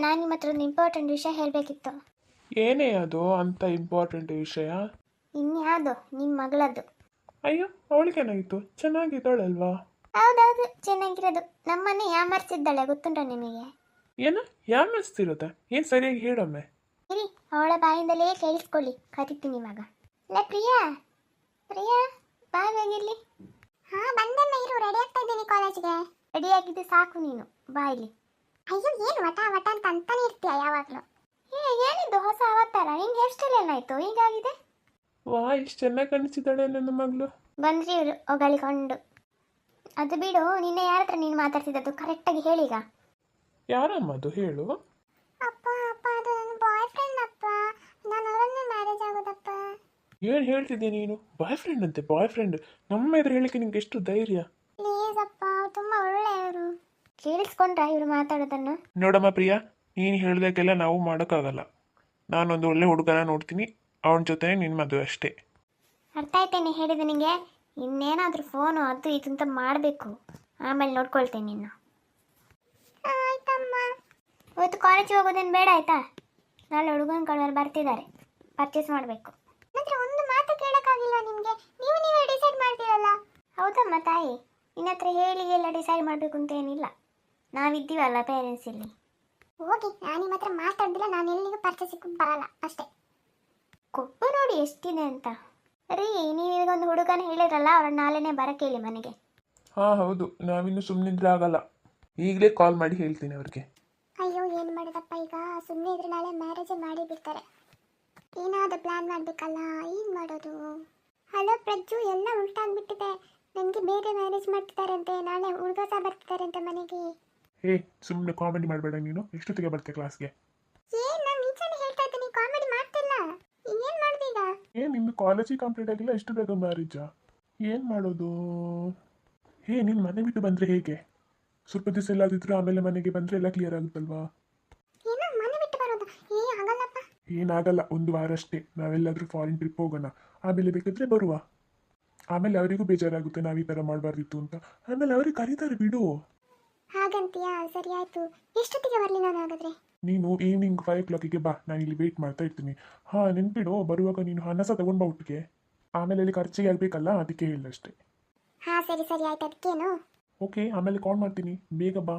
ನಾನು ನಿಮ್ಮ ಹತ್ರ ಒಂದು ಇಂಪಾರ್ಟೆಂಟ್ ವಿಷಯ ಹೇಳಬೇಕಿತ್ತು. ಏನೇ ಅದು ಅಂತ ಇಂಪಾರ್ಟೆಂಟ್ ವಿಷಯ? ಇನ್ಯಾವುದು ನಿಮ್ಮ ಮಗಳದ್ದು. ಅಯ್ಯೋ, ಅವಳಿಗೇನಾಗಿತ್ತು? ಚೆನ್ನಾಗಿದ್ದಾಳಲ್ವಾ? ಹೌದೌದು, ಚೆನ್ನಾಗಿರೋದು. ನಮ್ಮನ್ನೇ ಯಾಮರ್ಸಿದ್ದಾಳೆ, ಗೊತ್ತುಂಟ ನಿಮಗೆ? ಏನ ಯಾಮಿಸ್ತಿರುತ್ತೆ? ಏನು ಸರಿಯಾಗಿ ಹೇಳೊಮ್ಮೆ. ಇರಿ, ಅವಳ ಬಾಯಿಂದಲೇ ಕೇಳಿಸ್ಕೊಳ್ಳಿ, ಕರಿತೀನಿ ಇವಾಗ. ಲೇ ಪ್ರಿಯಾ, ಪ್ರಿಯಾ ಬಾ ಬೇಗಿಲ್ಲಿ. ಹಾಂ ಬಂದಮ್ಮ, ಇರು, ರೆಡಿ ಆಗ್ತಾ ಇದ್ದೀನಿ ಕಾಲೇಜ್ಗೆ. ರೆಡಿ ಆಗಿದ್ದು ಸಾಕು, ನೀನು ಬಾ ಇಲ್ಲಿ. ಅಯ್ಯೋ ಏನು ವಟ ವಟ ಅಂತ ಅಂತಾನೆ ಇರ್ತೀಯ ಯಾವಾಗಲೂ. ಏನಿದ್ದು ಹೊಸ ಅವತಾರ? ನಿನ್ನ ಹೇರ್ ಸ್ಟೈಲ್ ಏನಾಯ್ತು ಹೀಗಾಗಿದೆ? ವಾ, ಇಷ್ಟು ಚೆನ್ನಾಗಿ ಕಾಣಿಸಿದ್ದಾಳೆ ನನ್ನ ಮಗಳು. ಬಂದ್ರಿ ಇವರು ಹೊಗಳಿಕೊಂಡು. ಅದು ಬಿಡು, ನಿನ್ನೆ ಯಾರ ಹತ್ರ ನೀನು ಮಾತಾಡ್ತಿದ್ದದ್ದು ಕರೆಕ್ಟಾಗಿ ಹೇಳೀಗ. ಯಾರಮ್ಮ ಅದು ಹೇಳು. ಅಪ್ಪ ಅಪ್ಪ, ಅದು ನನ್ನ ಬಾಯ್ ಫ್ರೆಂಡ್ ಅಪ್ಪ. ನಾನು ಅವರನ್ನೇ ಮ್ಯಾರೇಜ್ ಆಗೋದಪ್ಪ. ಏನು ಹೇಳ್ತಿದ್ದೆ ನೀನು? ಬಾಯ್ ಫ್ರೆಂಡ್ ಅಂತೆ? ಬಾಯ್ ಫ್ರೆಂಡ್ ನಮ್ಮ ಎದುರು ಹೇಳಿಕ್ಕೆ ನಿಂಗೆ ಎಷ್ಟು ಧೈರ್ಯ? ಪ್ಲೀಸ್ ಅಪ್ಪ, ಅವ್ರು ತುಂಬ ಒಳ್ಳೆಯವರು. ಕೇಳಿಸ್ಕೊಂಡ್ರ ಇವರು ಮಾತಾಡೋದನ್ನು? ನೋಡಮ್ಮ ಪ್ರಿಯಾ, ನೀನು ಹೇಳ್ದಕ್ಕೆಲ್ಲ ನಾವು ಮಾಡೋಕ್ಕಾಗಲ್ಲ. ನಾನೊಂದು ಒಳ್ಳೆ ಹುಡುಗನ ನೋಡ್ತೀನಿ, ಅವನ ಜೊತೆ ನಿನ್ನ ಮದುವೆ ಅಷ್ಟೇ. ಅರ್ಥ ಆಯ್ತೇನೆ ಹೇಳಿದೆ ನಿನಗೆ. ಇನ್ನೇನಾದರೂ ಫೋನು ಅದು ಇದು ಅಂತ ಮಾಡಬೇಕು, ಆಮೇಲೆ ನೋಡ್ಕೊಳ್ತೇನೆ ನಿನ್ನ. ಆಯ್ತಮ್ಮ. ಇವತ್ತು ಕಾಲೇಜಿಗೆ ಹೋಗೋದೇನು ಬೇಡ ಆಯ್ತಾ? ನಾಳೆ ಹುಡುಗನ ಕಳವರು ಬರ್ತಿದ್ದಾರೆ, ಪರ್ಚೇಸ್ ಮಾಡಬೇಕು. ನಂತರ ಒಂದು ಮಾತು ಕೇಳೋಕ್ಕಾಗಿಲ್ಲ ನಿಮಗೆ? ನೀವೇ ಡಿಸೈಡ್ ಮಾಡ್ತೀರಲ್ಲ. ಹೌದಮ್ಮ ತಾಯಿ, ನಿನ್ನ ಹತ್ರ ಹೇಳಿ ಎಲ್ಲ ಡಿಸೈಡ್ ಮಾಡಬೇಕು ಅಂತ ಏನಿಲ್ಲ. ನಾವಿದ್ದೀವಲ್ಲ ಪೇರೆಂಟ್ಸ್ ಇಲ್ಲಿ. ಹೋಗಿ, ನಾನು ನಿಮ್ಮ ಹತ್ರ ಮಾತಾಡ್ದಿಲ್ಲ, ನಾನು ಎಲ್ಲಿಗೂ ಪರ್ಚೇಸಿಗೆ ಬರಲ್ಲ ಅಷ್ಟೇ. ಕೊಬ್ಬು ನೋಡಿ ಎಷ್ಟಿದೆ ಅಂತ. ರೀ, ನೀವೀಗ ಒಂದು ಹುಡುಗನ ಹೇಳಿದ್ರಲ್ಲ, ಅವ್ರ ನಾಳೆನೇ ಬರಕ್ಕೆ ಹೇಳಿ ಮನೆಗೆ. ಹಾಂ ಹೌದು, ನಾವಿನ್ನು ಸುಮ್ಮನಿದ್ರೆ ಆಗಲ್ಲ. ಈಗಲೇ ಕಾಲ್ ಮಾಡಿ ಹೇಳ್ತೀನಿ ಅವ್ರಿಗೆ. ಅಯ್ಯೋ ಏನು ಮಾಡೋದಪ್ಪ ಈಗ? ಸುಮ್ಮನೆ ಇದ್ರೆ ನಾಳೆ ಮ್ಯಾರೇಜೇ ಮಾಡಿ ಬಿಡ್ತಾರೆ. ಏನಾದರೂ ಪ್ಲ್ಯಾನ್ ಮಾಡಬೇಕಲ್ಲ, ಏನು ಮಾಡೋದು? ಹಲೋ ಪ್ರಜ್ಜು, ಎಲ್ಲ ಉಲ್ಟಾಗ್ಬಿಟ್ಟಿದೆ. ನನಗೆ ಬೇರೆ ಮ್ಯಾರೇಜ್ ಮಾಡ್ತಿದ್ದಾರಂತೆ, ನಾಳೆ ಹುಡುಗ ಸಹ ಬರ್ತಿದ್ದಾರಂತೆ ಮನೆಗೆ. ಹೇ, ಸುಮ್ಮನೆ ಕಾಮಿಡಿ ಮಾಡಬೇಡ ನೀನು. ಎಷ್ಟೊತ್ತಿಗೆ ಬರ್ತೆ ಕ್ಲಾಸ್ಗೆ? ಏನು, ನಾನು ನಿಜಾನೇ ಹೇಳ್ತಾ ಇದ್ದೀನಿ, ಕಾಮಿಡಿ ಮಾಡ್ತಿಲ್ಲ. ಇನ್ನೇನು ಮಾಡೋದು ಈಗ? ಏನು ನಿಮ್ಮದು ಕಾಲೇಜಿಗೆ ಕಂಪ್ಲೀಟ್ ಆಗಿಲ್ಲ, ಎಷ್ಟು ಬೇಗ ಮ್ಯಾರೇಜಾ? ಏನು ಮಾಡೋದು? ಹೇ, ನೀನು ಮನೆ ಬಿಟ್ಟು ಬಂದರೆ ಹೇಗೆ? ಸ್ವಲ್ಪ ದಿವಸ ಎಲ್ಲಾದಿದ್ರು, ಆಮೇಲೆ ಮನೆಗೆ ಬಂದರೆ ಎಲ್ಲ ಕ್ಲಿಯರ್ ಆಗುತ್ತಲ್ವಾ? ಏನೋ ಮನೆ ಬಿಟ್ಟು ಬರೋದು? ಆಗಲ್ಲಪ್ಪ. ಏನಾಗಲ್ಲ, ಒಂದು ವಾರ ಅಷ್ಟೇ. ನಾವೆಲ್ಲಾದರೂ ಫಾರಿನ್ ಟ್ರಿಪ್ ಹೋಗೋಣ, ಆಮೇಲೆ ಬೇಕಾದರೆ ಬರುವ. ಆಮೇಲೆ ಅವರಿಗೂ ಬೇಜಾರಾಗುತ್ತೆ ನಾವು ಈ ಥರ ಮಾಡಬಾರ್ದಿತ್ತು ಅಂತ. ಆಮೇಲೆ ಅವ್ರಿಗೆ ಕರೀತಾರೆ, ಬಿಡು. ಹಾಗಂತೀಯಾ? ಸರಿ ಆಯಿತು. ಎಷ್ಟೊತ್ತಿಗೆ ಬರಲಿ ನಾನು ಹಾಗಾದರೆ? ನೀನು ಈವ್ನಿಂಗ್ 5 o'clock ಬಾ, ನಾನು ಇಲ್ಲಿ ವೆಯ್ಟ್ ಮಾಡ್ತಾ ಇರ್ತೀನಿ. ಹಾಂ, ನೆನ್ಪಿಡು, ಬರುವಾಗ ನೀನು ಹಣ ಸಹ ತಗೊಂಡು ಬಾ ಒಟ್ಟಿಗೆ. ಆಮೇಲೆ ಅಲ್ಲಿ ಖರ್ಚಿಗೆ ಆಗಬೇಕಲ್ಲ, ಅದಕ್ಕೆ ಹೇಳಷ್ಟೇ. ಹಾಂ ಸರಿ ಸರಿ ಆಯ್ತು. ಅದಕ್ಕೇನು? ಓಕೆ, ಆಮೇಲೆ ಕಾಲ್ ಮಾಡ್ತೀನಿ, ಬೇಗ ಬಾ.